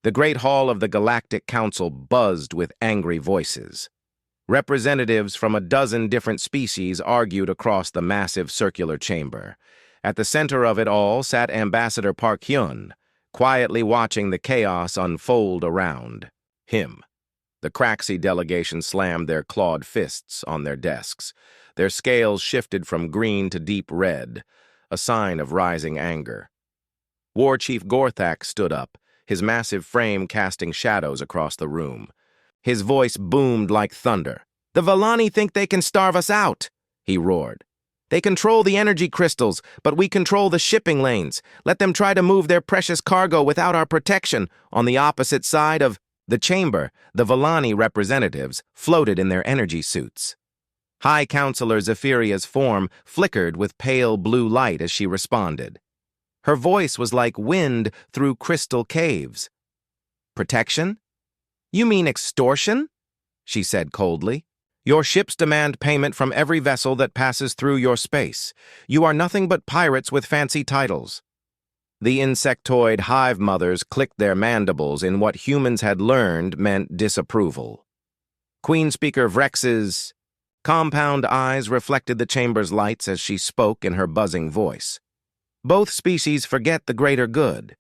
The great hall of the Galactic Council buzzed with angry voices. Representatives from a dozen different species argued across the massive circular chamber. At the center of it all sat Ambassador Park Hyun, quietly watching the chaos unfold around him. The Craxi delegation slammed their clawed fists on their desks. Their scales shifted from green to deep red, a sign of rising anger. War Chief Gorthak stood up, his massive frame casting shadows across the room. His voice boomed like thunder. "The Vallani think they can starve us out," he roared. "They control the energy crystals, but we control the shipping lanes. Let them try to move their precious cargo without our protection." On the opposite side of the chamber, the Vallani representatives floated in their energy suits. High Counselor Zephyria's form flickered with pale blue light as she responded. Her voice was like wind through crystal caves. "Protection? You mean extortion?" she said coldly. "Your ships demand payment from every vessel that passes through your space. You are nothing but pirates with fancy titles." The insectoid hive mothers clicked their mandibles in what humans had learned meant disapproval. Queen Speaker Vrex's compound eyes reflected the chamber's lights as she spoke in her buzzing voice. "Both species forget the greater good.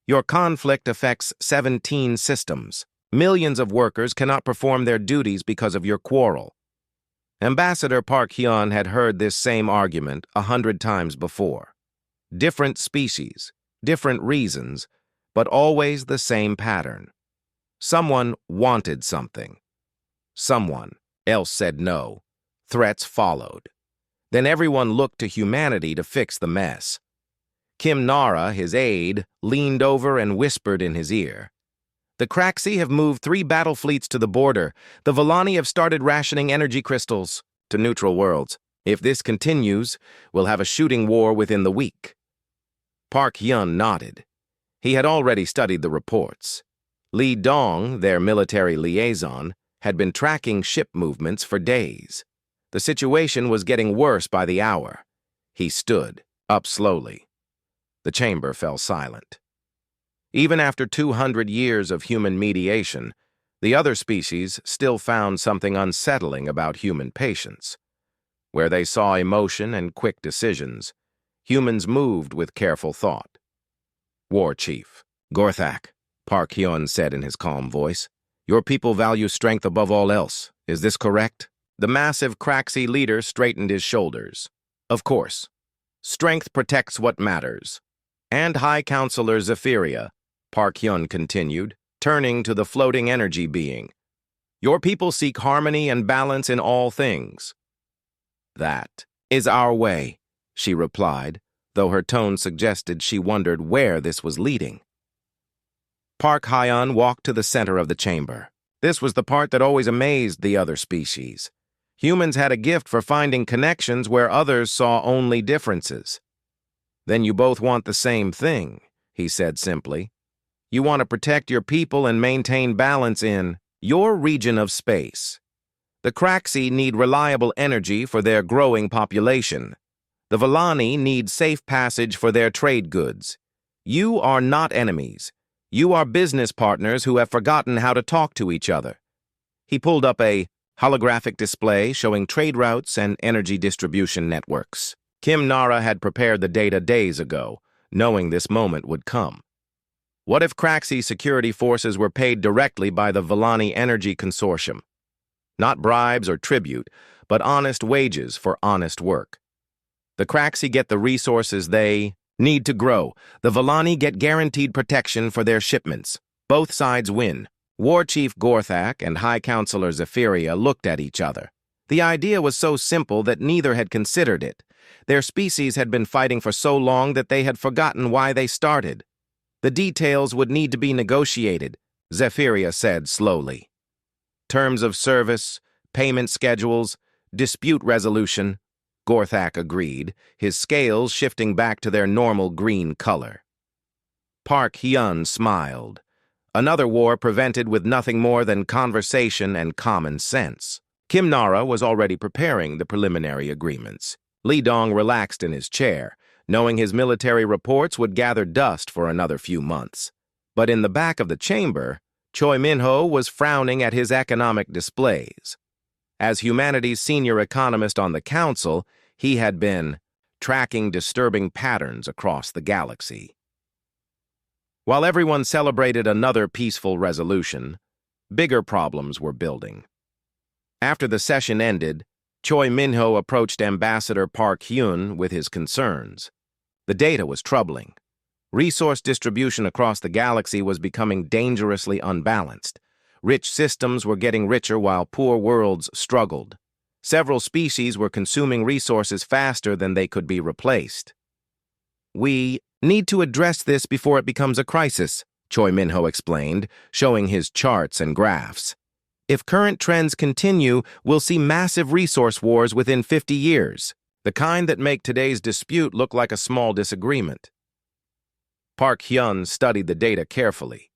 Your conflict affects 17 systems. Millions of workers cannot perform their duties because of your quarrel." Ambassador Park Hyun had heard this same argument 100 times before. Different species, different reasons, but always the same pattern. Someone wanted something. Someone else said no. Threats followed. Then everyone looked to humanity to fix the mess. Kim Nara, his aide, leaned over and whispered in his ear. "The Craxi have moved 3 battle fleets to the border. The Vallani have started rationing energy crystals to neutral worlds. If this continues, we'll have a shooting war within the week." Park Hyun nodded. He had already studied the reports. Lee Dong, their military liaison, had been tracking ship movements for days. The situation was getting worse by the hour. He stood up slowly. The chamber fell silent. Even after 200 years of human mediation, the other species still found something unsettling about human patience. Where they saw emotion and quick decisions, humans moved with careful thought. "War Chief Gorthak," Park Hyun said in his calm voice, "your people value strength above all else. Is this correct?" The massive Craxi leader straightened his shoulders. "Of course. Strength protects what matters." "And High Counselor Zephyria," Park Hyun continued, turning to the floating energy being, "your people seek harmony and balance in all things." "That is our way," she replied, though her tone suggested she wondered where this was leading. Park Hyun walked to the center of the chamber. This was the part that always amazed the other species. Humans had a gift for finding connections where others saw only differences. "Then you both want the same thing," he said simply. "You want to protect your people and maintain balance in your region of space. The Craxi need reliable energy for their growing population. The Vallani need safe passage for their trade goods. You are not enemies. You are business partners who have forgotten how to talk to each other." He pulled up a holographic display showing trade routes and energy distribution networks. Kim Nara had prepared the data days ago, knowing this moment would come. What if Craxi security forces were paid directly by the Vallani Energy Consortium? Not bribes or tribute, but honest wages for honest work. The Craxi get the resources they need to grow. The Vallani get guaranteed protection for their shipments. Both sides win. War Chief Gorthak and High Counselor Zephyria looked at each other. The idea was so simple that neither had considered it. Their species had been fighting for so long that they had forgotten why they started. The details would need to be negotiated, Zephyria said slowly. Terms of service, payment schedules, dispute resolution, Gorthak agreed, his scales shifting back to their normal green color. Park Hyun smiled. Another war prevented with nothing more than conversation and common sense. Kim Nara was already preparing the preliminary agreements. Lee Dong relaxed in his chair, knowing his military reports would gather dust for another few months. But in the back of the chamber, Choi Min-ho was frowning at his economic displays. As humanity's senior economist on the council, he had been tracking disturbing patterns across the galaxy. While everyone celebrated another peaceful resolution, bigger problems were building. After the session ended, Choi Min-ho approached Ambassador Park Hyun with his concerns. The data was troubling. Resource distribution across the galaxy was becoming dangerously unbalanced. Rich systems were getting richer while poor worlds struggled. Several species were consuming resources faster than they could be replaced. "We need to address this before it becomes a crisis," Choi Min-ho explained, showing his charts and graphs. "If current trends continue, we'll see massive resource wars within 50 years, the kind that make today's dispute look like a small disagreement." Park Hyun studied the data carefully.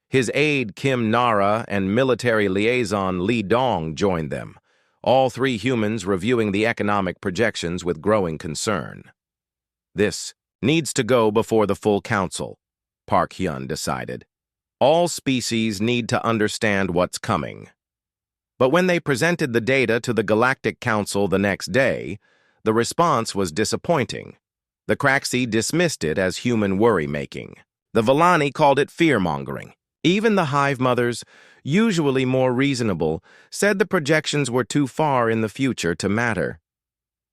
His aide Kim Nara and military liaison Lee Dong joined them, all three humans reviewing the economic projections with growing concern. "This needs to go before the full council," Park Hyun decided. "All species need to understand what's coming." But when they presented the data to the Galactic Council the next day, the response was disappointing. The Craxi dismissed it as human worry-making. The Villani called it fear-mongering. Even the Hive Mothers, usually more reasonable, said the projections were too far in the future to matter.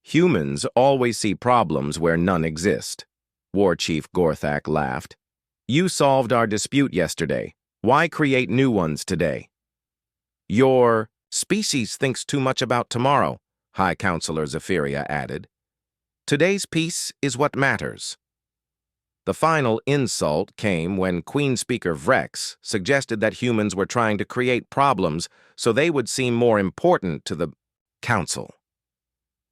"Humans always see problems where none exist," War Chief Gorthak laughed. "You solved our dispute yesterday. Why create new ones today?" "Your species thinks too much about tomorrow," High Counselor Zephyria added. "Today's peace is what matters." The final insult came when Queen Speaker Vrex suggested that humans were trying to create problems so they would seem more important to the council.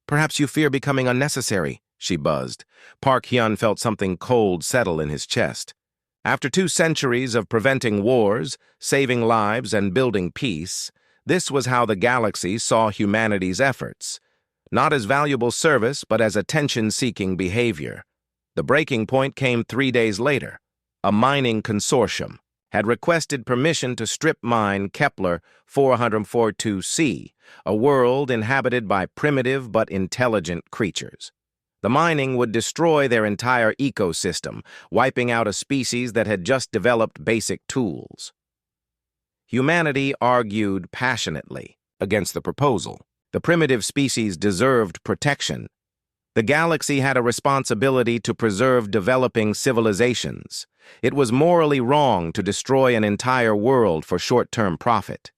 "Perhaps you fear becoming unnecessary," she buzzed. Park Hyun felt something cold settle in his chest. After 2 centuries of preventing wars, saving lives, and building peace, this was how the galaxy saw humanity's efforts. Not as valuable service, but as attention-seeking behavior. The breaking point came 3 days later. A mining consortium had requested permission to strip mine Kepler 442c, a world inhabited by primitive but intelligent creatures. The mining would destroy their entire ecosystem, wiping out a species that had just developed basic tools. Humanity argued passionately against the proposal. The primitive species deserved protection. The galaxy had a responsibility to preserve developing civilizations. It was morally wrong to destroy an entire world for short-term profit.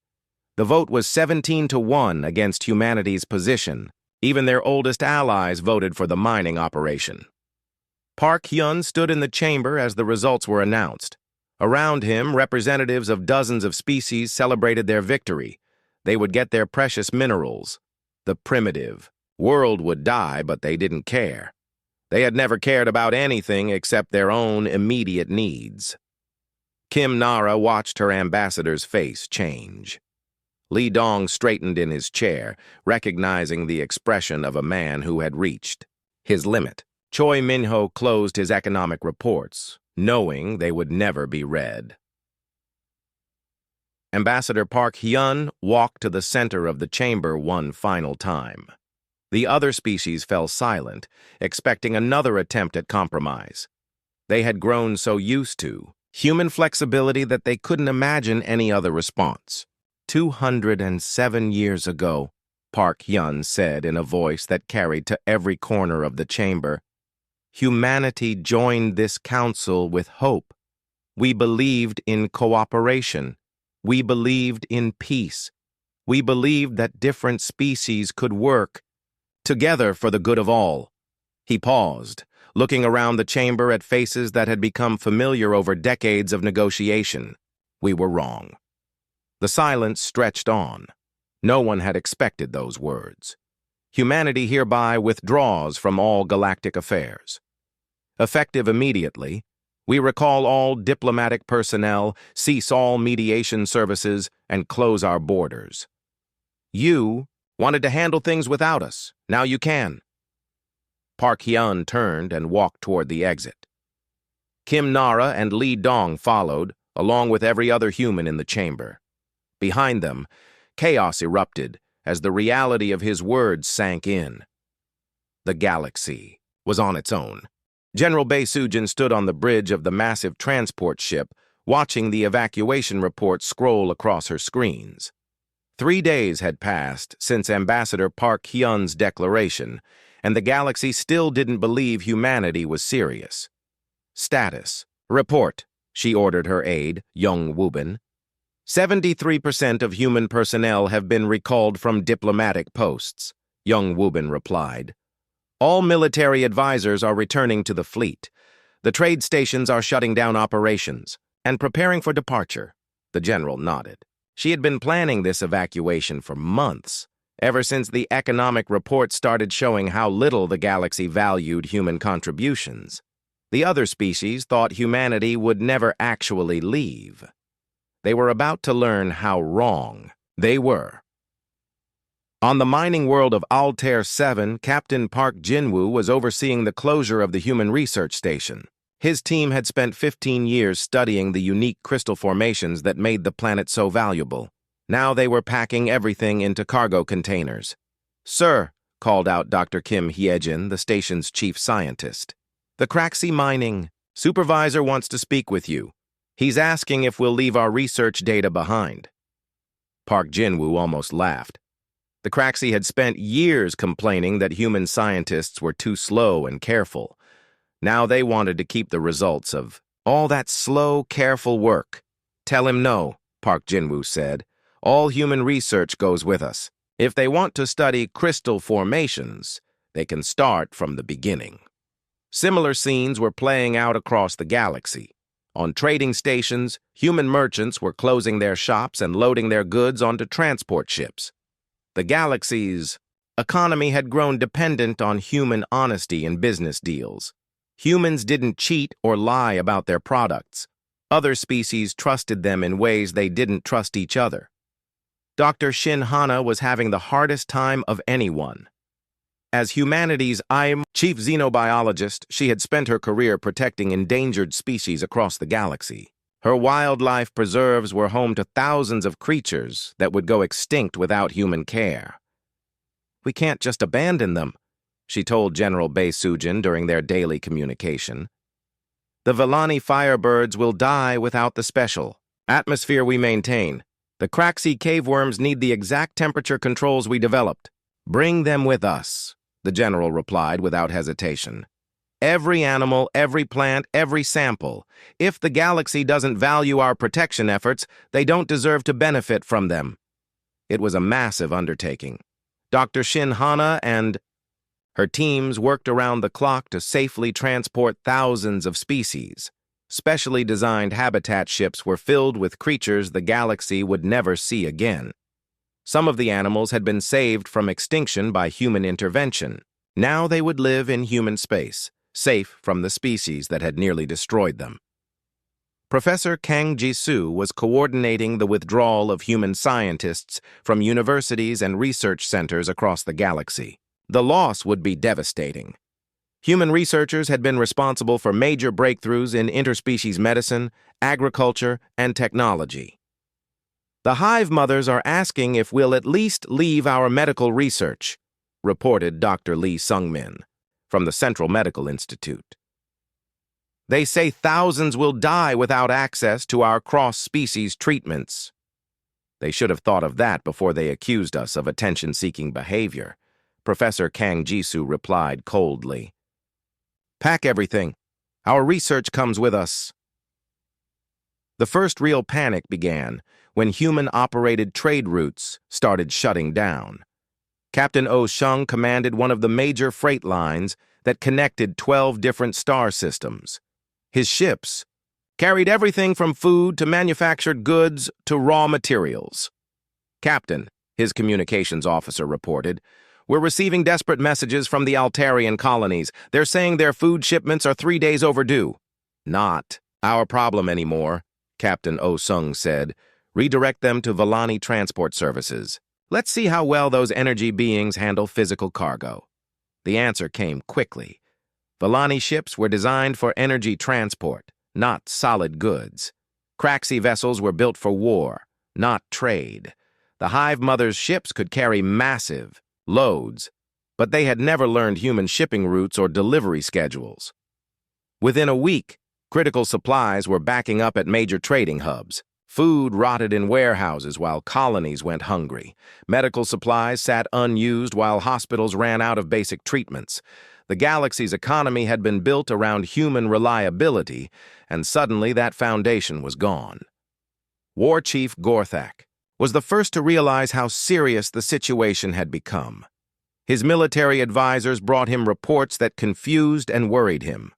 The vote was 17-1 against humanity's position. Even their oldest allies voted for the mining operation. Park Hyun stood in the chamber as the results were announced. Around him, representatives of dozens of species celebrated their victory. They would get their precious minerals. The primitive world would die, but they didn't care. They had never cared about anything except their own immediate needs. Kim Nara watched her ambassador's face change. Lee Dong straightened in his chair, recognizing the expression of a man who had reached his limit. Choi Min-ho closed his economic reports, knowing they would never be read. Ambassador Park Hyun walked to the center of the chamber one final time. The other species fell silent, expecting another attempt at compromise. They had grown so used to human flexibility that they couldn't imagine any other response. 207 years ago, Park Hyun said in a voice that carried to every corner of the chamber, humanity joined this council with hope. We believed in cooperation. We believed in peace. We believed that different species could work together for the good of all. He paused, looking around the chamber at faces that had become familiar over decades of negotiation. We were wrong. The silence stretched on. No one had expected those words. Humanity hereby withdraws from all galactic affairs. Effective immediately, we recall all diplomatic personnel, cease all mediation services, and close our borders. You wanted to handle things without us. Now you can. Park Hyun turned and walked toward the exit. Kim Nara and Lee Dong followed, along with every other human in the chamber. Behind them, chaos erupted as the reality of his words sank in. The galaxy was on its own. General Bae-Sujin stood on the bridge of the massive transport ship, watching the evacuation report scroll across her screens. 3 days had passed since Ambassador Park Hyun's declaration, and the galaxy still didn't believe humanity was serious. Status. Report, she ordered her aide, Young Woobin. 73% of human personnel have been recalled from diplomatic posts, Young Woobin replied. All military advisors are returning to the fleet. The trade stations are shutting down operations and preparing for departure. The general nodded. She had been planning this evacuation for months, ever since the economic report started showing how little the galaxy valued human contributions. The other species thought humanity would never actually leave. They were about to learn how wrong they were. On the mining world of Altair 7, Captain Park Jin-woo was overseeing the closure of the Human Research Station. His team had spent 15 years studying the unique crystal formations that made the planet so valuable. Now they were packing everything into cargo containers. "Sir," called out Dr. Kim Hyejin, the station's chief scientist. "The Craxi Mining supervisor wants to speak with you. He's asking if we'll leave our research data behind." Park Jin-woo almost laughed. The Craxi had spent years complaining that human scientists were too slow and careful. Now they wanted to keep the results of all that slow, careful work. "Tell him no," Park Jin-woo said. "All human research goes with us. If they want to study crystal formations, they can start from the beginning." Similar scenes were playing out across the galaxy. On trading stations, human merchants were closing their shops and loading their goods onto transport ships. The galaxy's economy had grown dependent on human honesty in business deals. Humans didn't cheat or lie about their products. Other species trusted them in ways they didn't trust each other. Dr. Shin Hana was having the hardest time of anyone. As humanity's chief xenobiologist, she had spent her career protecting endangered species across the galaxy. Her wildlife preserves were home to thousands of creatures that would go extinct without human care. "We can't just abandon them," she told General Bae-Sujin during their daily communication. "The Villani firebirds will die without the special atmosphere we maintain. The Craxi caveworms need the exact temperature controls we developed. Bring them with us," the general replied without hesitation. "Every animal, every plant, every sample. If the galaxy doesn't value our protection efforts, they don't deserve to benefit from them." It was a massive undertaking. Dr. Shin Hana and her teams worked around the clock to safely transport thousands of species. Specially designed habitat ships were filled with creatures the galaxy would never see again. Some of the animals had been saved from extinction by human intervention. Now they would live in human space, safe from the species that had nearly destroyed them. Professor Kang Ji-soo was coordinating the withdrawal of human scientists from universities and research centers across the galaxy. The loss would be devastating. Human researchers had been responsible for major breakthroughs in interspecies medicine, agriculture, and technology. "The hive mothers are asking if we'll at least leave our medical research," reported Dr. Lee Sung-min from the Central Medical Institute. "They say thousands will die without access to our cross-species treatments." "They should have thought of that before they accused us of attention-seeking behavior," Professor Kang Ji-soo replied coldly. "Pack everything. Our research comes with us." The first real panic began when human-operated trade routes started shutting down. Captain Oh Shung commanded one of the major freight lines that connected 12 different star systems. His ships carried everything from food to manufactured goods to raw materials. "Captain," his communications officer reported, "we're receiving desperate messages from the Altarian colonies. They're saying their food shipments are 3 days overdue." "Not our problem anymore," Captain Oh Sung said. "Redirect them to Villani transport services. Let's see how well those energy beings handle physical cargo." The answer came quickly. Villani ships were designed for energy transport, not solid goods. Craxi vessels were built for war, not trade. The Hive Mother's ships could carry massive loads, but they had never learned human shipping routes or delivery schedules. Within a week, critical supplies were backing up at major trading hubs. Food rotted in warehouses while colonies went hungry. Medical supplies sat unused while hospitals ran out of basic treatments. The galaxy's economy had been built around human reliability, and suddenly that foundation was gone. War Chief Gorthak was the first to realize how serious the situation had become. His military advisors brought him reports that confused and worried him.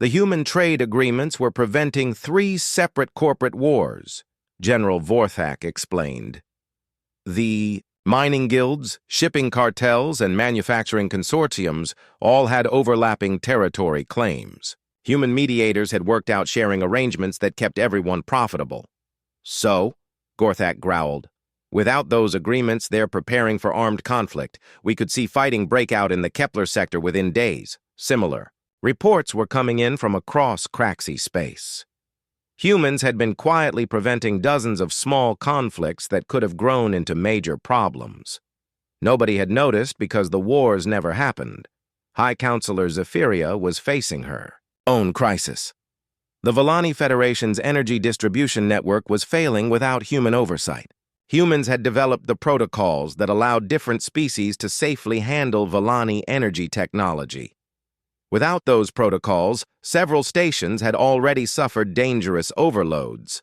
The human trade agreements were preventing 3 separate corporate wars, General Vorthak explained. The mining guilds, shipping cartels, and manufacturing consortiums all had overlapping territory claims. Human mediators had worked out sharing arrangements that kept everyone profitable. So, Gorthak growled, without those agreements, they're preparing for armed conflict. We could see fighting break out in the Kepler sector within days. Similar reports were coming in from across Craxi space. Humans had been quietly preventing dozens of small conflicts that could have grown into major problems. Nobody had noticed because the wars never happened. High Counselor Zephyria was facing her own crisis. The Volani Federation's energy distribution network was failing without human oversight. Humans had developed the protocols that allowed different species to safely handle Volani energy technology. Without those protocols, several stations had already suffered dangerous overloads.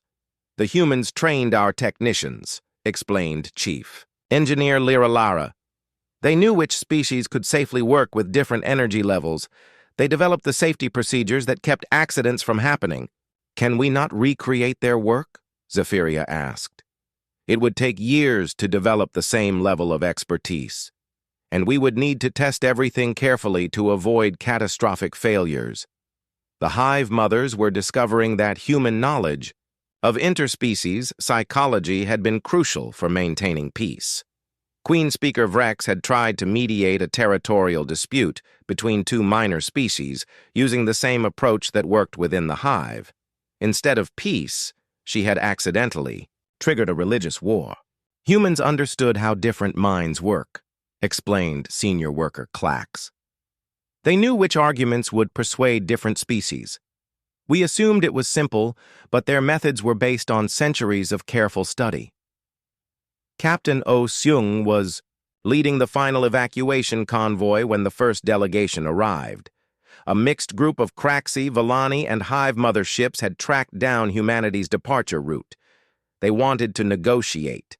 The humans trained our technicians, explained Chief Engineer Liralara. They knew which species could safely work with different energy levels. They developed the safety procedures that kept accidents from happening. Can we not recreate their work? Zephyria asked. It would take years to develop the same level of expertise, and we would need to test everything carefully to avoid catastrophic failures. The Hive Mothers were discovering that human knowledge of interspecies psychology had been crucial for maintaining peace. Queen Speaker Vrex had tried to mediate a territorial dispute between 2 minor species using the same approach that worked within the hive. Instead of peace, she had accidentally triggered a religious war. Humans understood how different minds work, explained senior worker Clax. They knew which arguments would persuade different species. We assumed it was simple, but their methods were based on centuries of careful study. Captain Oh Seung was leading the final evacuation convoy when the first delegation arrived. A mixed group of Craxi, Volani, and Hive Mother ships had tracked down humanity's departure route. They wanted to negotiate.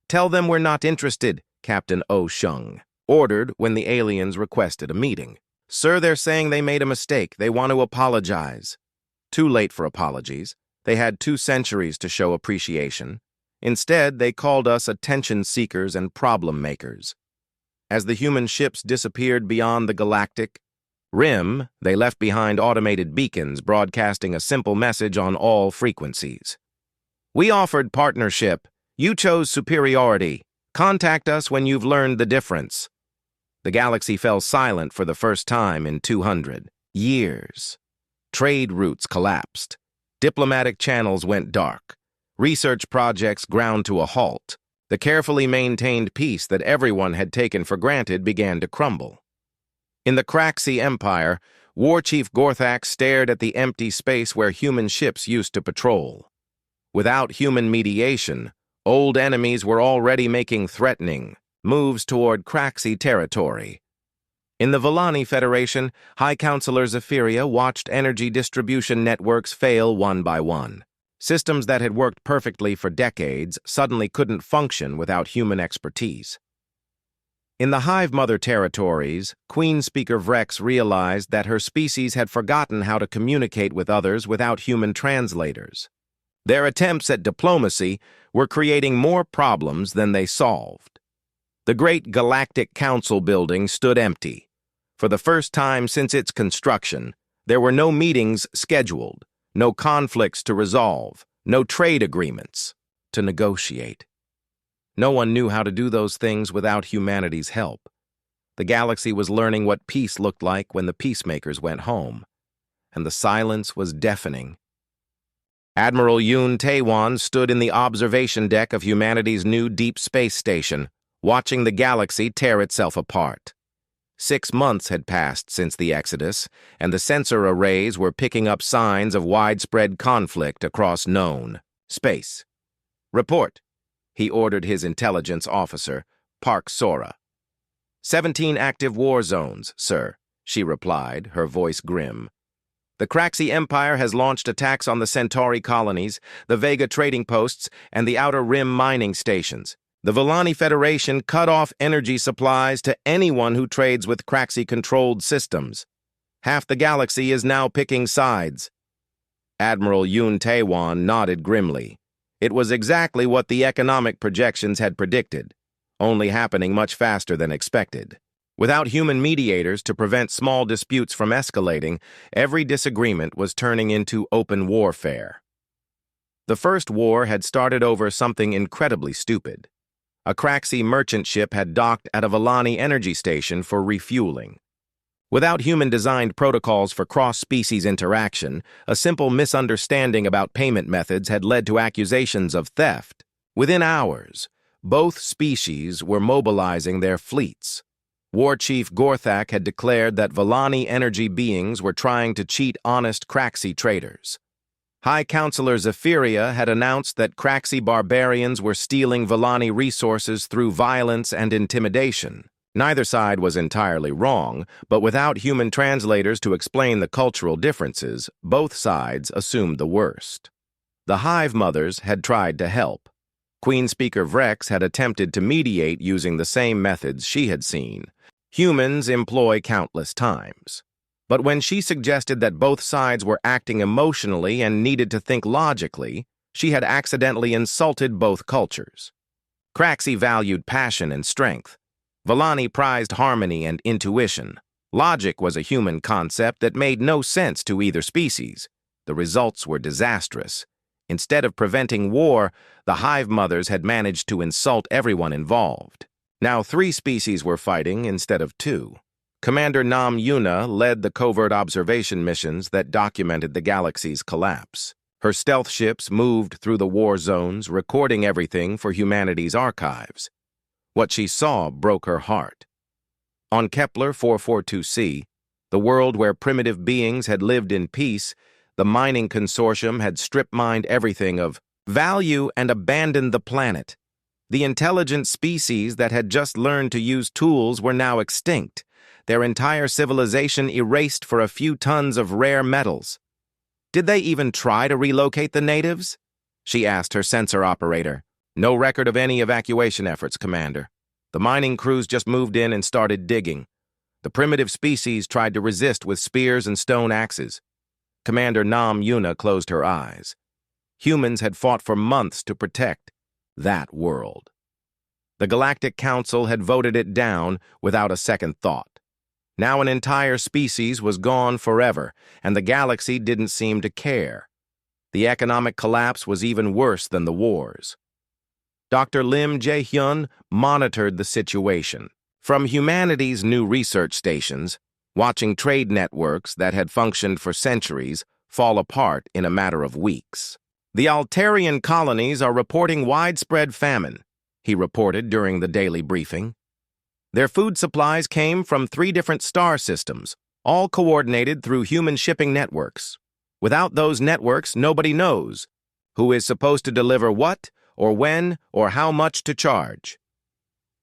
"Tell them we're not interested," Captain Oh Seung ordered when the aliens requested a meeting. "Sir, they're saying they made a mistake. They want to apologize." Too late for apologies. They had 2 centuries to show appreciation. Instead, they called us attention seekers and problem makers. As the human ships disappeared beyond the galactic rim, they left behind automated beacons broadcasting a simple message on all frequencies. "We offered partnership. You chose superiority. Contact us when you've learned the difference." The galaxy fell silent for the first time in 200 years. Trade routes collapsed. Diplomatic channels went dark. Research projects ground to a halt. The carefully maintained peace that everyone had taken for granted began to crumble. In the Craxi Empire, War Chief Gorthak stared at the empty space where human ships used to patrol. Without human mediation, old enemies were already making threatening moves toward Craxi territory. In the Volani Federation, High Counselor Zephyria watched energy distribution networks fail one by one. Systems that had worked perfectly for decades suddenly couldn't function without human expertise. In the Hive Mother territories, Queen Speaker Vrex realized that her species had forgotten how to communicate with others without human translators. Their attempts at diplomacy were creating more problems than they solved. The great Galactic Council building stood empty. For the first time since its construction, there were no meetings scheduled, no conflicts to resolve, no trade agreements to negotiate. No one knew how to do those things without humanity's help. The galaxy was learning what peace looked like when the peacemakers went home, and the silence was deafening. Admiral Yoon Tae-won stood in the observation deck of humanity's new deep space station, watching the galaxy tear itself apart. 6 months had passed since the Exodus, and the sensor arrays were picking up signs of widespread conflict across known space. "Report," he ordered his intelligence officer, Park Sora. 17 active war zones, sir, she replied, her voice grim. The Craxi Empire has launched attacks on the Centauri colonies, the Vega trading posts, and the Outer Rim mining stations. The Villani Federation cut off energy supplies to anyone who trades with Craxi-controlled systems. Half the galaxy is now picking sides. Admiral Yoon Tae-won nodded grimly. It was exactly what the economic projections had predicted, only happening much faster than expected. Without human mediators to prevent small disputes from escalating, every disagreement was turning into open warfare. The first war had started over something incredibly stupid. A Craxi merchant ship had docked at a Villani energy station for refueling. Without human-designed protocols for cross-species interaction, a simple misunderstanding about payment methods had led to accusations of theft. Within hours, both species were mobilizing their fleets. War Chief Gorthak had declared that Villani energy beings were trying to cheat honest Craxi traders. High Counselor Zephyria had announced that Craxi barbarians were stealing Villani resources through violence and intimidation. Neither side was entirely wrong, but without human translators to explain the cultural differences, both sides assumed the worst. The Hive Mothers had tried to help. Queen Speaker Vrex had attempted to mediate using the same methods she had seen. Humans employ countless times. But when she suggested that both sides were acting emotionally and needed to think logically, she had accidentally insulted both cultures. Craxi valued passion and strength. Villani prized harmony and intuition. Logic was a human concept that made no sense to either species. The results were disastrous. Instead of preventing war, the Hive Mothers had managed to insult everyone involved. Now 3 species were fighting instead of 2. Commander Nam Yuna led the covert observation missions that documented the galaxy's collapse. Her stealth ships moved through the war zones, recording everything for humanity's archives. What she saw broke her heart. On Kepler 442c, the world where primitive beings had lived in peace, the mining consortium had strip-mined everything of value and abandoned the planet. The intelligent species that had just learned to use tools were now extinct, their entire civilization erased for a few tons of rare metals. Did they even try to relocate the natives? She asked her sensor operator. No record of any evacuation efforts, Commander. The mining crews just moved in and started digging. The primitive species tried to resist with spears and stone axes. Commander Nam Yuna closed her eyes. Humans had fought for months to protect that world. The Galactic Council had voted it down without a second thought. Now an entire species was gone forever, and the galaxy didn't seem to care. The economic collapse was even worse than the wars. Dr. Lim Jae-hyun monitored the situation. From humanity's new research stations, watching trade networks that had functioned for centuries fall apart in a matter of weeks. The Altarian colonies are reporting widespread famine, he reported during the daily briefing. Their food supplies came from 3 different star systems, all coordinated through human shipping networks. Without those networks, nobody knows who is supposed to deliver what, or when, or how much to charge.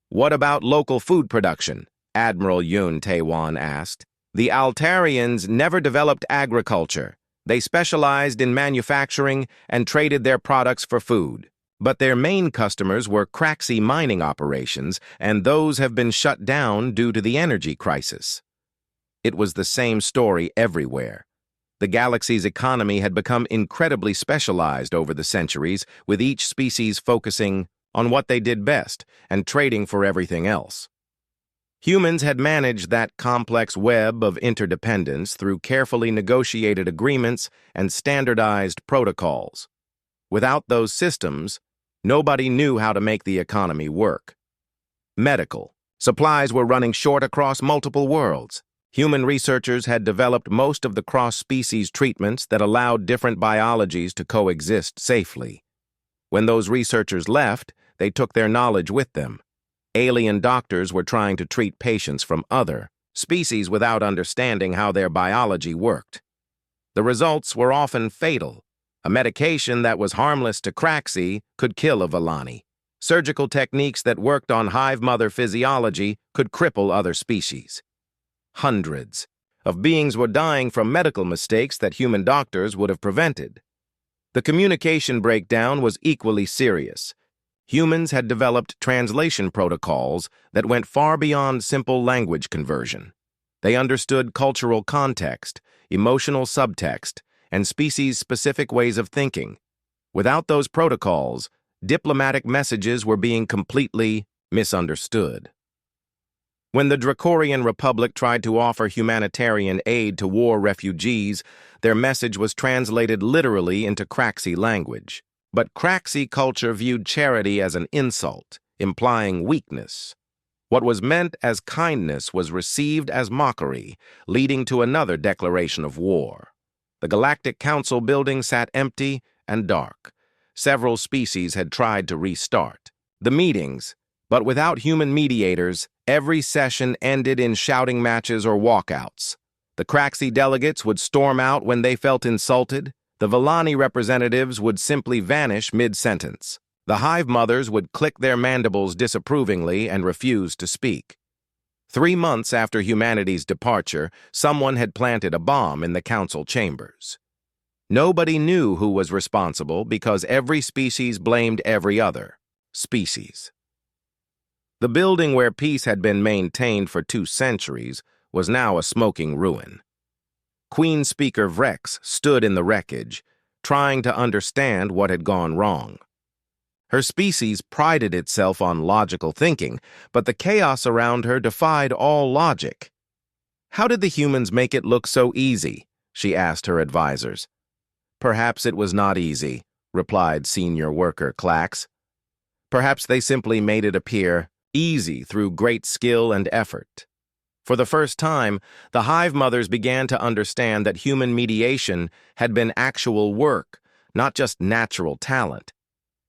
What about local food production? Admiral Yoon Tae-won asked. The Altarians never developed agriculture. They specialized in manufacturing and traded their products for food. But their main customers were Craxi mining operations, and those have been shut down due to the energy crisis. It was the same story everywhere. The galaxy's economy had become incredibly specialized over the centuries, with each species focusing on what they did best and trading for everything else. Humans had managed that complex web of interdependence through carefully negotiated agreements and standardized protocols. Without those systems, nobody knew how to make the economy work. Medical. Supplies were running short across multiple worlds. Human researchers had developed most of the cross-species treatments that allowed different biologies to coexist safely. When those researchers left, they took their knowledge with them. Alien doctors were trying to treat patients from other species without understanding how their biology worked. The results were often fatal. A medication that was harmless to Craxi could kill a Villani. Surgical techniques that worked on hive mother physiology could cripple other species. Hundreds of beings were dying from medical mistakes that human doctors would have prevented. The communication breakdown was equally serious. Humans had developed translation protocols that went far beyond simple language conversion. They understood cultural context, emotional subtext, and species-specific ways of thinking. Without those protocols, diplomatic messages were being completely misunderstood. When the Dracorian Republic tried to offer humanitarian aid to war refugees, their message was translated literally into Craxi language. But Craxi culture viewed charity as an insult, implying weakness. What was meant as kindness was received as mockery, leading to another declaration of war. The Galactic Council building sat empty and dark. Several species had tried to restart the meetings, but without human mediators, every session ended in shouting matches or walkouts. The Craxi delegates would storm out when they felt insulted. The Villani representatives would simply vanish mid-sentence. The hive mothers would click their mandibles disapprovingly and refuse to speak. 3 months after humanity's departure, someone had planted a bomb in the council chambers. Nobody knew who was responsible because every species blamed every other species. The building where peace had been maintained for 2 centuries was now a smoking ruin. Queen Speaker Vrex stood in the wreckage, trying to understand what had gone wrong. Her species prided itself on logical thinking, but the chaos around her defied all logic. How did the humans make it look so easy? She asked her advisors. Perhaps it was not easy, replied senior worker Clax. Perhaps they simply made it appear easy through great skill and effort. For the first time, the hive mothers began to understand that human mediation had been actual work, not just natural talent.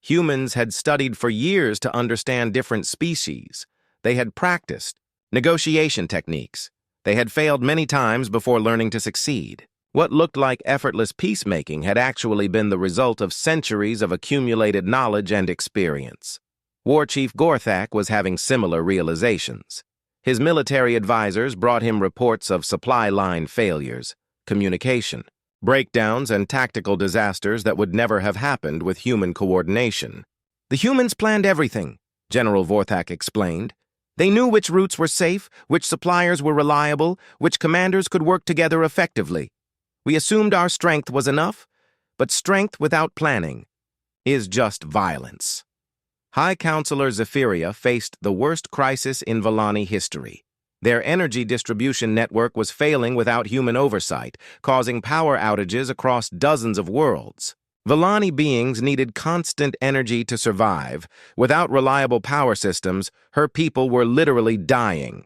Humans had studied for years to understand different species. They had practiced negotiation techniques. They had failed many times before learning to succeed. What looked like effortless peacemaking had actually been the result of centuries of accumulated knowledge and experience. War Chief Gorthak was having similar realizations. His military advisors brought him reports of supply line failures, communication, breakdowns, and tactical disasters that would never have happened with human coordination. The humans planned everything, General Vorthak explained. They knew which routes were safe, which suppliers were reliable, which commanders could work together effectively. We assumed our strength was enough, but strength without planning is just violence. High Counselor Zephyria faced the worst crisis in Villani history. Their energy distribution network was failing without human oversight, causing power outages across dozens of worlds. Villani beings needed constant energy to survive. Without reliable power systems, her people were literally dying.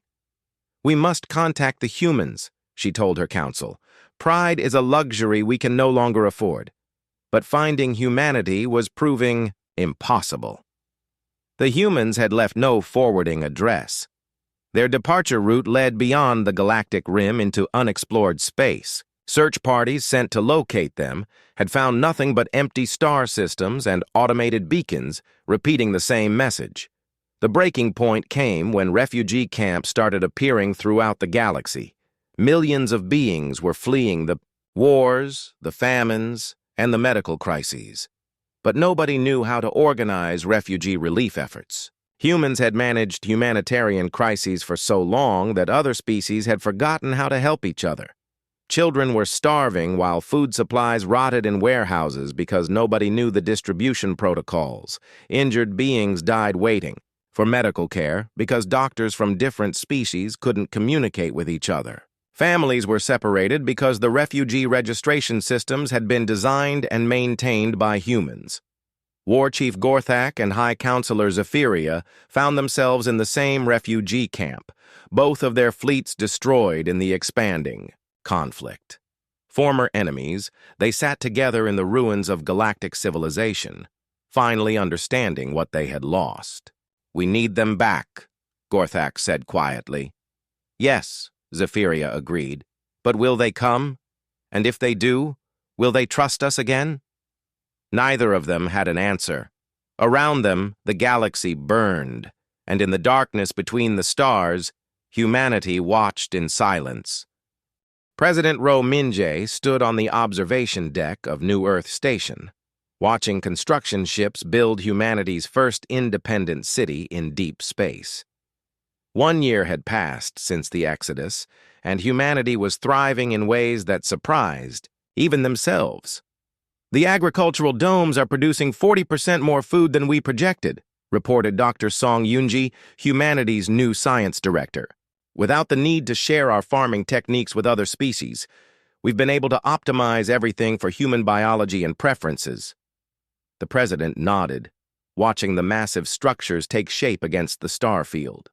We must contact the humans, she told her council. Pride is a luxury we can no longer afford. But finding humanity was proving impossible. The humans had left no forwarding address. Their departure route led beyond the galactic rim into unexplored space. Search parties sent to locate them had found nothing but empty star systems and automated beacons repeating the same message. The breaking point came when refugee camps started appearing throughout the galaxy. Millions of beings were fleeing the wars, the famines, and the medical crises. But nobody knew how to organize refugee relief efforts. Humans had managed humanitarian crises for so long that other species had forgotten how to help each other. Children were starving while food supplies rotted in warehouses because nobody knew the distribution protocols. Injured beings died waiting for medical care because doctors from different species couldn't communicate with each other. Families were separated because the refugee registration systems had been designed and maintained by humans. War Chief Gorthak and High Counselor Zephyria found themselves in the same refugee camp. both of their fleets destroyed in the expanding conflict. Former enemies, they sat together in the ruins of galactic civilization, finally understanding what they had lost. "We need them back," Gorthak said quietly. "Yes," Zephyria agreed. "But will they come? And if they do, will they trust us again?" Neither of them had an answer. Around them, the galaxy burned, and in the darkness between the stars, humanity watched in silence. President Ro Minje stood on the observation deck of New Earth Station, watching construction ships build humanity's first independent city in deep space. 1 year had passed since the Exodus, and humanity was thriving in ways that surprised even themselves. "The agricultural domes are producing 40% more food than we projected," reported Dr. Song Yunji, humanity's new science director. "Without the need to share our farming techniques with other species, we've been able to optimize everything for human biology and preferences." The president nodded, watching the massive structures take shape against the star field.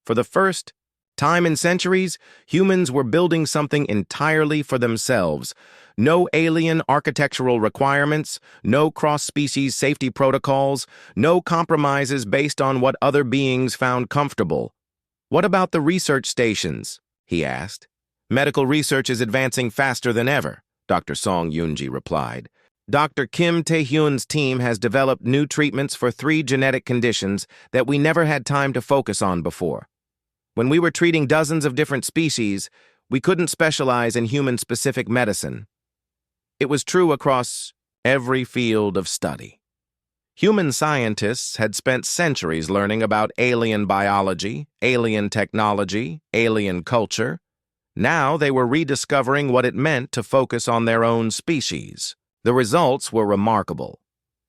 For the first time in centuries, humans were building something entirely for themselves. No alien architectural requirements, no cross-species safety protocols, no compromises based on what other beings found comfortable. "What about the research stations?" he asked. "Medical research is advancing faster than ever," Dr. Song Yunji replied. "Dr. Kim Tae-hyun's team has developed new treatments for 3 genetic conditions that we never had time to focus on before. When we were treating dozens of different species, we couldn't specialize in human-specific medicine. It was true across every field of study. Human scientists had spent centuries learning about alien biology, alien technology, alien culture. Now they were rediscovering what it meant to focus on their own species. The results were remarkable.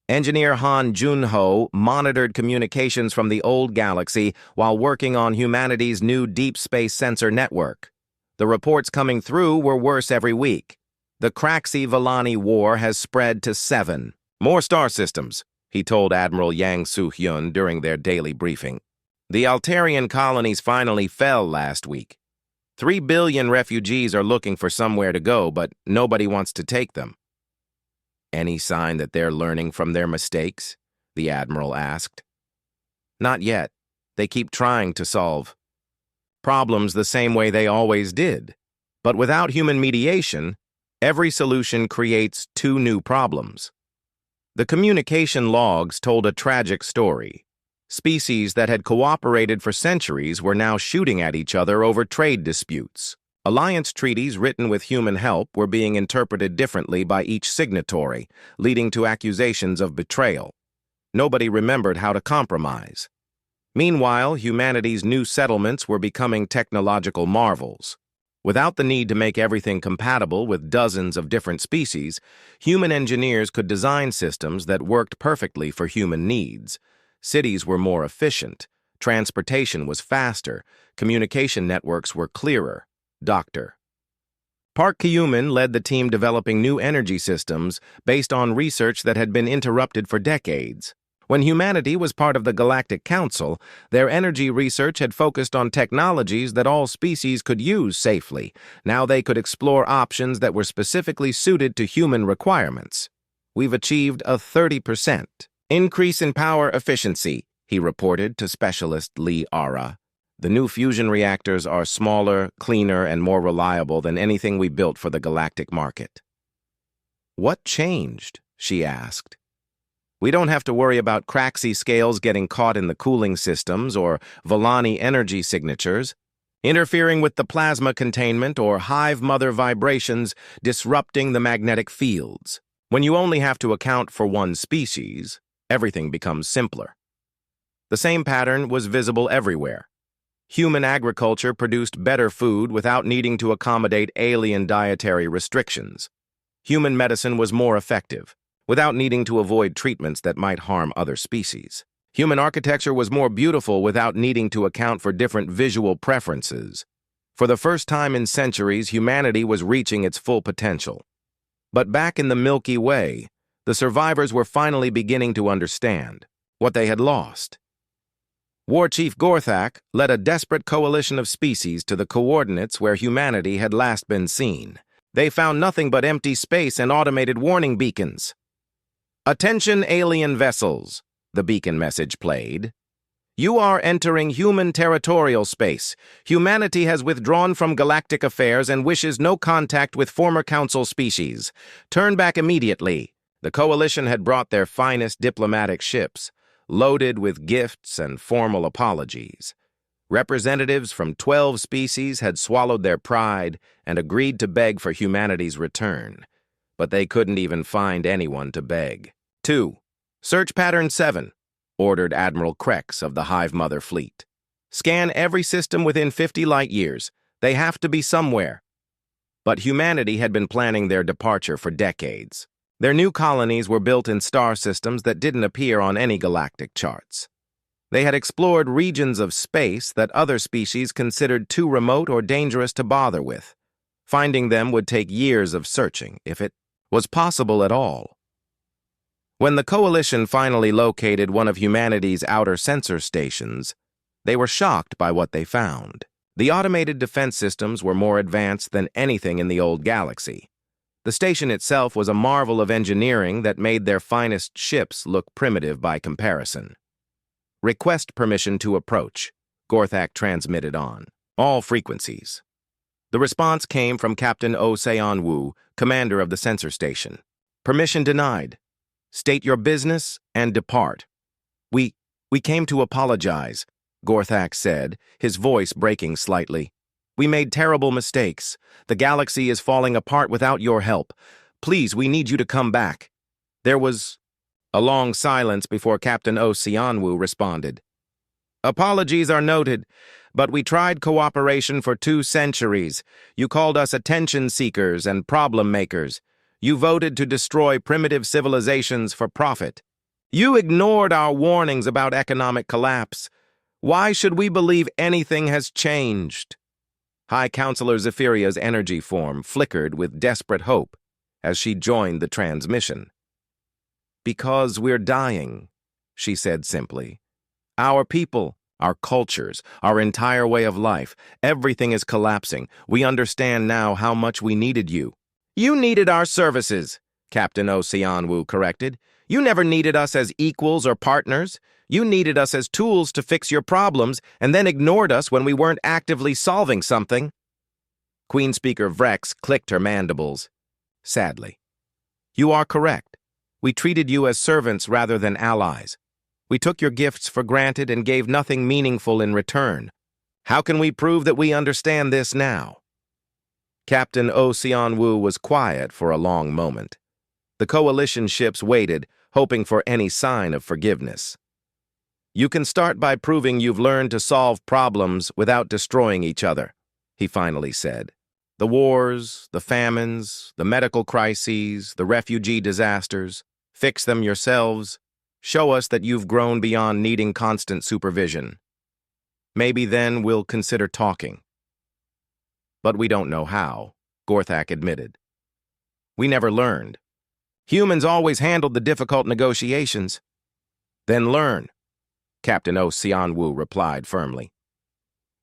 Engineer Han Junho monitored communications from the old galaxy while working on humanity's new deep space sensor network. The reports coming through were worse every week. "The Craxi-Vellani War has spread to 7 more star systems," he told Admiral Yang Soo-hyun during their daily briefing. "The Altarian colonies finally fell last week. 3 billion refugees are looking for somewhere to go, but nobody wants to take them." "Any sign that they're learning from their mistakes?" the Admiral asked. "Not yet. They keep trying to solve problems the same way they always did. But without human mediation, every solution creates 2 new problems." The communication logs told a tragic story. Species that had cooperated for centuries were now shooting at each other over trade disputes. Alliance treaties written with human help were being interpreted differently by each signatory, leading to accusations of betrayal. Nobody remembered how to compromise. Meanwhile, humanity's new settlements were becoming technological marvels. Without the need to make everything compatible with dozens of different species, human engineers could design systems that worked perfectly for human needs. Cities were more efficient, transportation was faster, communication networks were clearer. Dr. Park Kyuman led the team developing new energy systems based on research that had been interrupted for decades. When humanity was part of the Galactic Council, their energy research had focused on technologies that all species could use safely. Now they could explore options that were specifically suited to human requirements. "We've achieved a 30% increase in power efficiency," he reported to specialist Lee Ara. "The new fusion reactors are smaller, cleaner, and more reliable than anything we built for the galactic market." "What changed?" she asked. "We don't have to worry about Craxi scales getting caught in the cooling systems or Vellani energy signatures, interfering with the plasma containment or hive mother vibrations disrupting the magnetic fields. When you only have to account for one species, everything becomes simpler." The same pattern was visible everywhere. Human agriculture produced better food without needing to accommodate alien dietary restrictions. Human medicine was more effective, without needing to avoid treatments that might harm other species. Human architecture was more beautiful without needing to account for different visual preferences. For the first time in centuries, humanity was reaching its full potential. But back in the Milky Way, the survivors were finally beginning to understand what they had lost. War Chief Gorthak led a desperate coalition of species to the coordinates where humanity had last been seen. They found nothing but empty space and automated warning beacons. "Attention, alien vessels," the beacon message played. "You are entering human territorial space. Humanity has withdrawn from galactic affairs and wishes no contact with former council species. Turn back immediately." The coalition had brought their finest diplomatic ships, loaded with gifts and formal apologies. Representatives from 12 species had swallowed their pride and agreed to beg for humanity's return. But they couldn't even find anyone to beg. 2. Search Pattern 7, ordered Admiral Krex of the Hive Mother Fleet. "Scan every system within 50 light years. They have to be somewhere." But humanity had been planning their departure for decades. Their new colonies were built in star systems that didn't appear on any galactic charts. They had explored regions of space that other species considered too remote or dangerous to bother with. Finding them would take years of searching, if it was possible at all. When the coalition finally located one of humanity's outer sensor stations, they were shocked by what they found. The automated defense systems were more advanced than anything in the old galaxy. The station itself was a marvel of engineering that made their finest ships look primitive by comparison. "Request permission to approach," Gorthak transmitted on all frequencies. The response came from Captain Oh Seon-woo, commander of the sensor station. "Permission denied. State your business and depart." We came to apologize," Gorthak said, his voice breaking slightly. "We made terrible mistakes. The galaxy is falling apart without your help. Please, we need you to come back." There was a long silence before Captain Oh Seon-woo responded. "Apologies are noted, but we tried cooperation for 2 centuries. You called us attention seekers and problem makers. You voted to destroy primitive civilizations for profit. You ignored our warnings about economic collapse. Why should we believe anything has changed?" High Counselor Zephyria's energy form flickered with desperate hope as she joined the transmission. "Because we're dying," she said simply. "Our people, our cultures, our entire way of life, everything is collapsing. We understand now how much we needed you." "You needed our services," Captain Oh Seon-woo corrected. "You never needed us as equals or partners. You needed us as tools to fix your problems and then ignored us when we weren't actively solving something." Queen Speaker Vrex clicked her mandibles. Sadly. "You are correct. We treated you as servants rather than allies. We took your gifts for granted and gave nothing meaningful in return. How can we prove that we understand this now?" Captain Oh Seon-woo was quiet for a long moment. The coalition ships waited, hoping for any sign of forgiveness. "You can start by proving you've learned to solve problems without destroying each other," he finally said. "The wars, the famines, the medical crises, the refugee disasters, fix them yourselves. Show us that you've grown beyond needing constant supervision. Maybe then we'll consider talking." "But we don't know how," Gorthak admitted. "We never learned. Humans always handled the difficult negotiations." "Then learn," Captain Oh Seon-woo replied firmly.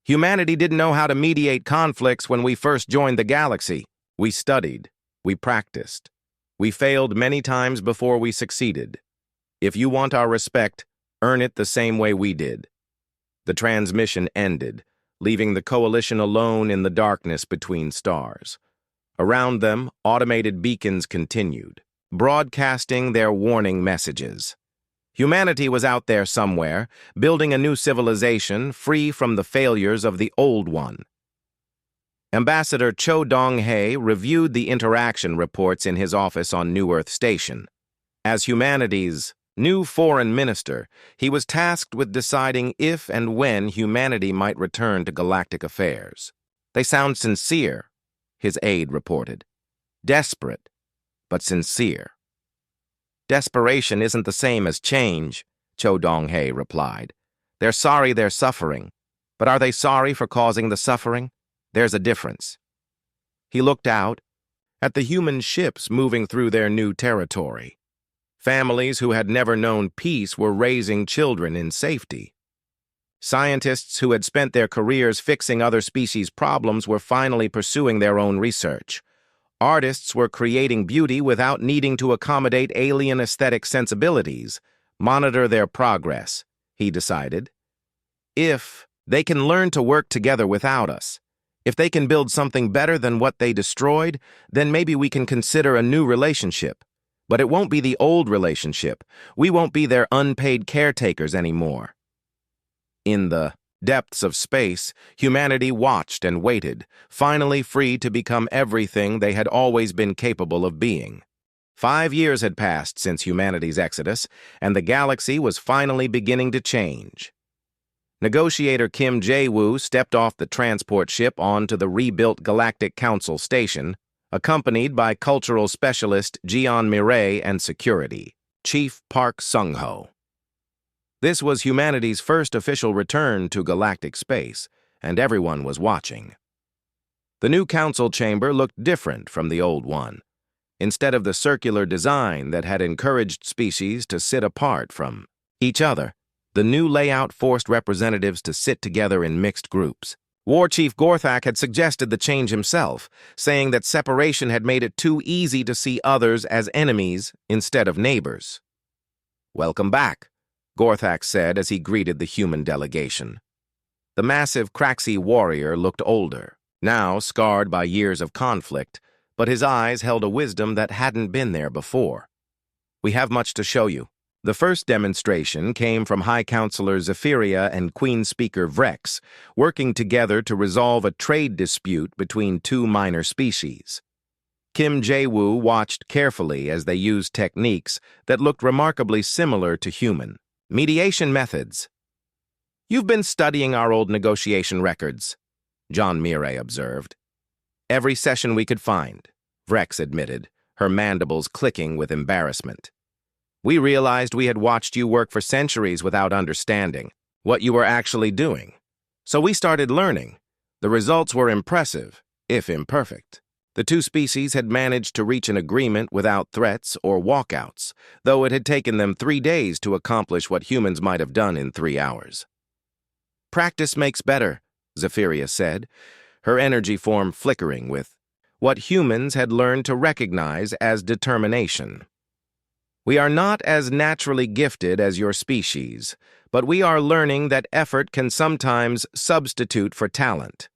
"Humanity didn't know how to mediate conflicts when we first joined the galaxy. We studied. We practiced. We failed many times before we succeeded. If you want our respect, earn it the same way we did." The transmission ended, leaving the coalition alone in the darkness between stars. Around them, automated beacons continued, broadcasting their warning messages. Humanity was out there somewhere, building a new civilization free from the failures of the old one. Ambassador Cho Dong-hae reviewed the interaction reports in his office on New Earth Station. As humanity's new foreign minister, he was tasked with deciding if and when humanity might return to galactic affairs. "They sound sincere," his aide reported. "Desperate, but sincere." "Desperation isn't the same as change," Cho Dong-hae replied. "They're sorry they're suffering, but are they sorry for causing the suffering? There's a difference." He looked out at the human ships moving through their new territory. Families who had never known peace were raising children in safety. Scientists who had spent their careers fixing other species' problems were finally pursuing their own research. Artists were creating beauty without needing to accommodate alien aesthetic sensibilities. Monitor their progress, he decided. If they can learn to work together without us, if they can build something better than what they destroyed, then maybe we can consider a new relationship. But it won't be the old relationship. We won't be their unpaid caretakers anymore. In the depths of space, humanity watched and waited, finally free to become everything they had always been capable of being. 5 years had passed since humanity's exodus, and the galaxy was finally beginning to change. Negotiator Kim Jae-woo stepped off the transport ship onto the rebuilt Galactic Council station, accompanied by cultural specialist Jeon Mireille and security, Chief Park Sung-ho. This was humanity's first official return to galactic space, and everyone was watching. The new council chamber looked different from the old one. Instead of the circular design that had encouraged species to sit apart from each other, the new layout forced representatives to sit together in mixed groups. War Chief Gorthak had suggested the change himself, saying that separation had made it too easy to see others as enemies instead of neighbors. "Welcome back," Gorthak said as he greeted the human delegation. The massive Kraxi warrior looked older, now scarred by years of conflict, but his eyes held a wisdom that hadn't been there before. "We have much to show you." The first demonstration came from High Counselor Zephyria and Queen Speaker Vrex, working together to resolve a trade dispute between two minor species. Kim Jae-woo watched carefully as they used techniques that looked remarkably similar to human mediation methods. "You've been studying our old negotiation records," Jeon Mireille observed. "Every session we could find," Vrex admitted, her mandibles clicking with embarrassment. "We realized we had watched you work for centuries without understanding what you were actually doing. So we started learning. The results were impressive, if imperfect. The two species had managed to reach an agreement without threats or walkouts, though it had taken them 3 days to accomplish what humans might have done in 3 hours. "Practice makes better," Zephyria said, her energy form flickering with what humans had learned to recognize as determination. "We are not as naturally gifted as your species, but we are learning that effort can sometimes substitute for talent."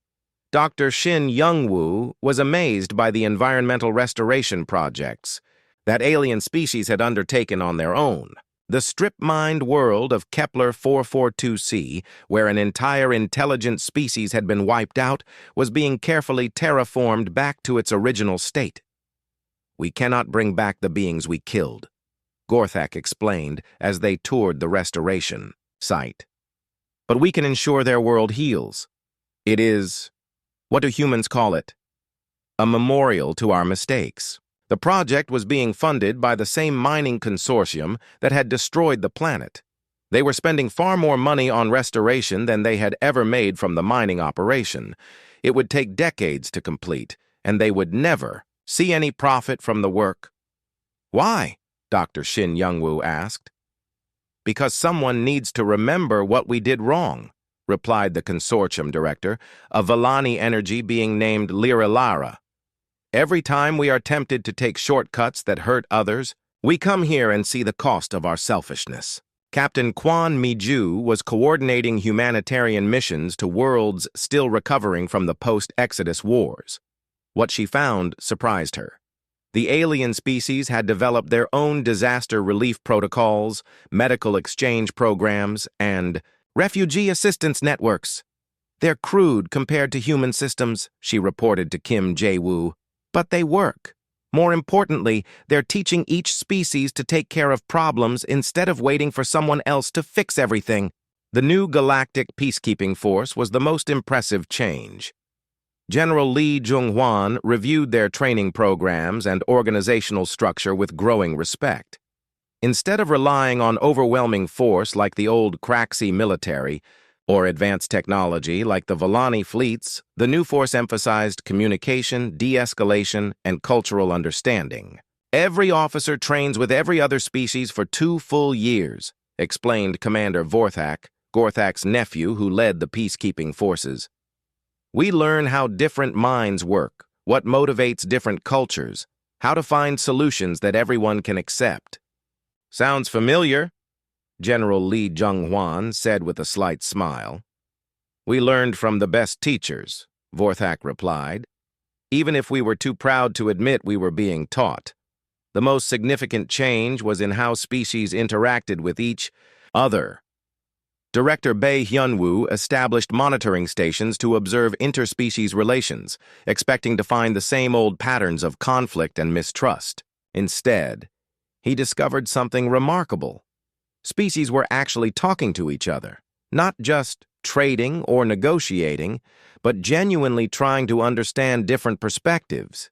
Dr. Shin Young-woo was amazed by the environmental restoration projects that alien species had undertaken on their own. The strip-mined world of Kepler 442c, where an entire intelligent species had been wiped out, was being carefully terraformed back to its original state. "We cannot bring back the beings we killed," Gorthak explained as they toured the restoration site. "But we can ensure their world heals. It is, what do humans call it? A memorial to our mistakes." The project was being funded by the same mining consortium that had destroyed the planet. They were spending far more money on restoration than they had ever made from the mining operation. It would take decades to complete, and they would never see any profit from the work. "Why?" Dr. Shin Young-woo asked. "Because someone needs to remember what we did wrong," replied the consortium director, a Vellani energy being named Liralara. "Every time we are tempted to take shortcuts that hurt others, we come here and see the cost of our selfishness." Captain Kwon Mi-ju was coordinating humanitarian missions to worlds still recovering from the post-Exodus wars. What she found surprised her. The alien species had developed their own disaster relief protocols, medical exchange programs, and refugee assistance networks. "They're crude compared to human systems," she reported to Kim Jae-woo, "but they work. More importantly, they're teaching each species to take care of problems instead of waiting for someone else to fix everything." The new galactic peacekeeping force was the most impressive change. General Lee Jung-hwan reviewed their training programs and organizational structure with growing respect. Instead of relying on overwhelming force like the old Kraxi military, or advanced technology like the Vellani fleets, the new force emphasized communication, de-escalation, and cultural understanding. "Every officer trains with every other species for 2 full years," explained Commander Vorthak, Gorthak's nephew who led the peacekeeping forces. We learn how different minds work, what motivates different cultures, how to find solutions that everyone can accept. Sounds familiar, General Li Zhenghuan said with a slight smile. We learned from the best teachers, Vorthak replied, even if we were too proud to admit we were being taught. The most significant change was in how species interacted with each other. Director Bei Hyunwoo established monitoring stations to observe interspecies relations, expecting to find the same old patterns of conflict and mistrust. Instead, he discovered something remarkable. Species were actually talking to each other, not just trading or negotiating, but genuinely trying to understand different perspectives.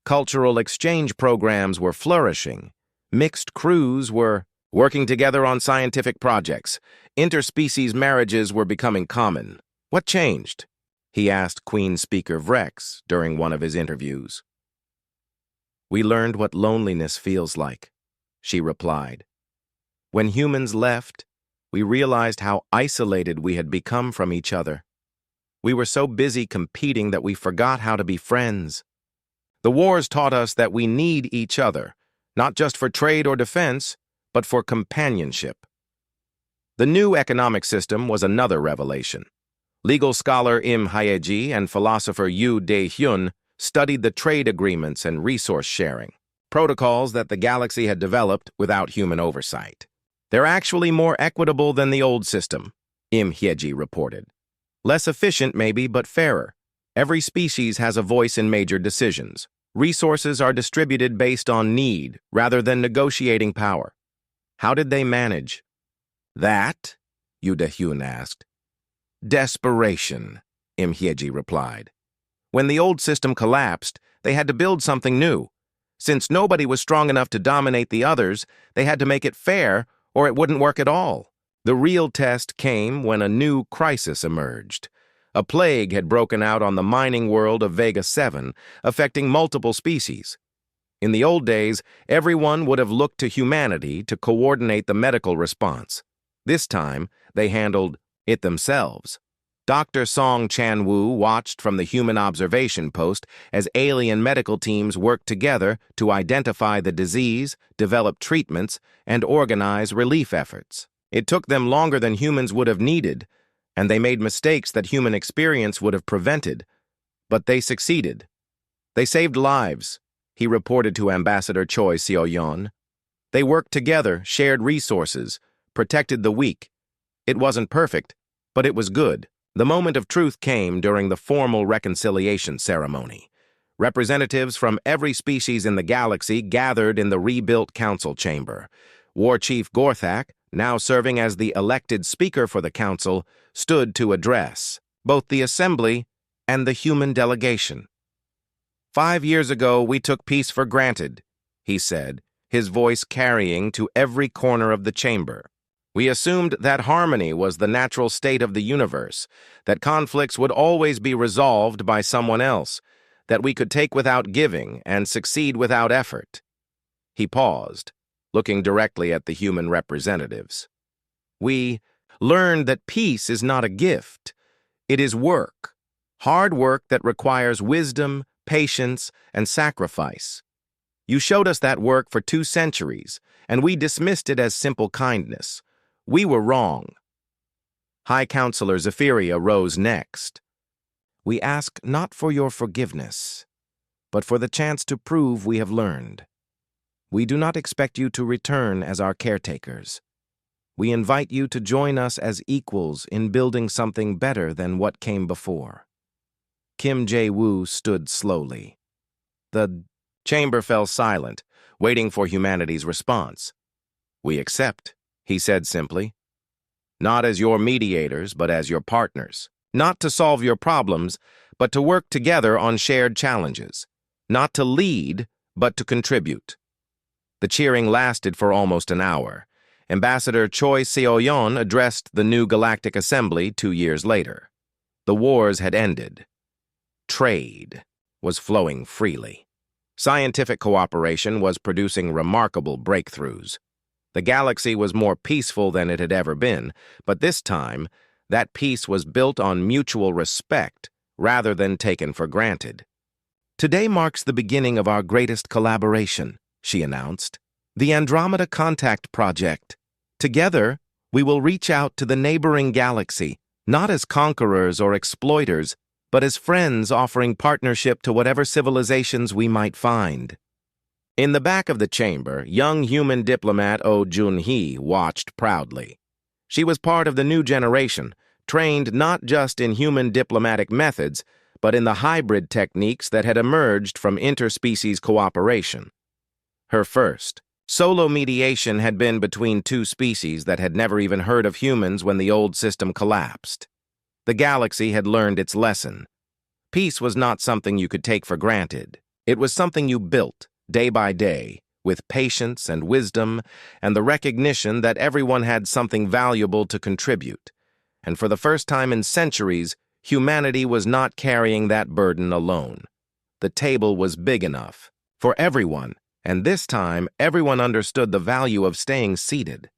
Cultural exchange programs were flourishing. Mixed crews were working together on scientific projects. Interspecies marriages were becoming common. What changed? He asked Queen Speaker Vrex during one of his interviews. We learned what loneliness feels like, she replied. When humans left, we realized how isolated we had become from each other. We were so busy competing that we forgot how to be friends. The wars taught us that we need each other, not just for trade or defense, but for companionship. The new economic system was another revelation. Legal scholar Im Haeji and philosopher Yu Dae-hyun studied the trade agreements and resource sharing, protocols that the galaxy had developed without human oversight. They're actually more equitable than the old system, Im Haeji reported. Less efficient maybe, but fairer. Every species has a voice in major decisions. Resources are distributed based on need rather than negotiating power. How did they manage? That? Yu Dae-hyun asked. Desperation, Im Haeji replied. When the old system collapsed, they had to build something new. Since nobody was strong enough to dominate the others, they had to make it fair or it wouldn't work at all. The real test came when a new crisis emerged. A plague had broken out on the mining world of Vega 7, affecting multiple species. In the old days, everyone would have looked to humanity to coordinate the medical response. This time, they handled it themselves. Dr. Song Chan-woo watched from the human observation post as alien medical teams worked together to identify the disease, develop treatments, and organize relief efforts. It took them longer than humans would have needed, and they made mistakes that human experience would have prevented. But they succeeded. They saved lives, he reported to Ambassador Choi Seo-yeon. They worked together, shared resources, protected the weak. It wasn't perfect, but it was good. The moment of truth came during the formal reconciliation ceremony. Representatives from every species in the galaxy gathered in the rebuilt council chamber. War Chief Gorthak, now serving as the elected speaker for the council, stood to address both the assembly and the human delegation. 5 years ago, we took peace for granted, he said, his voice carrying to every corner of the chamber. We assumed that harmony was the natural state of the universe, that conflicts would always be resolved by someone else, that we could take without giving and succeed without effort. He paused, looking directly at the human representatives. We learned that peace is not a gift. It is work, hard work that requires wisdom, patience, and sacrifice. You showed us that work for 2 centuries, and we dismissed it as simple kindness. We were wrong. High Counselor Zephyria rose next. We ask not for your forgiveness, but for the chance to prove we have learned. We do not expect you to return as our caretakers. We invite you to join us as equals in building something better than what came before. Kim Jae-woo stood slowly. The chamber fell silent, waiting for humanity's response. We accept, he said simply. Not as your mediators, but as your partners. Not to solve your problems, but to work together on shared challenges. Not to lead, but to contribute. The cheering lasted for almost an hour. Ambassador Choi Seo-yeon addressed the new Galactic Assembly 2 years later. The wars had ended. Trade was flowing freely. Scientific cooperation was producing remarkable breakthroughs. The galaxy was more peaceful than it had ever been, but this time, that peace was built on mutual respect rather than taken for granted. "Today marks the beginning of our greatest collaboration," she announced. "The Andromeda Contact Project. Together, we will reach out to the neighboring galaxy, not as conquerors or exploiters, but as friends offering partnership to whatever civilizations we might find." In the back of the chamber, young human diplomat Oh Jun-hee watched proudly. She was part of the new generation, trained not just in human diplomatic methods, but in the hybrid techniques that had emerged from interspecies cooperation. Her first, solo mediation had been between two species that had never even heard of humans when the old system collapsed. The galaxy had learned its lesson. Peace was not something you could take for granted. It was something you built, day by day, with patience and wisdom and the recognition that everyone had something valuable to contribute. And for the first time in centuries, humanity was not carrying that burden alone. The table was big enough for everyone, and this time everyone understood the value of staying seated.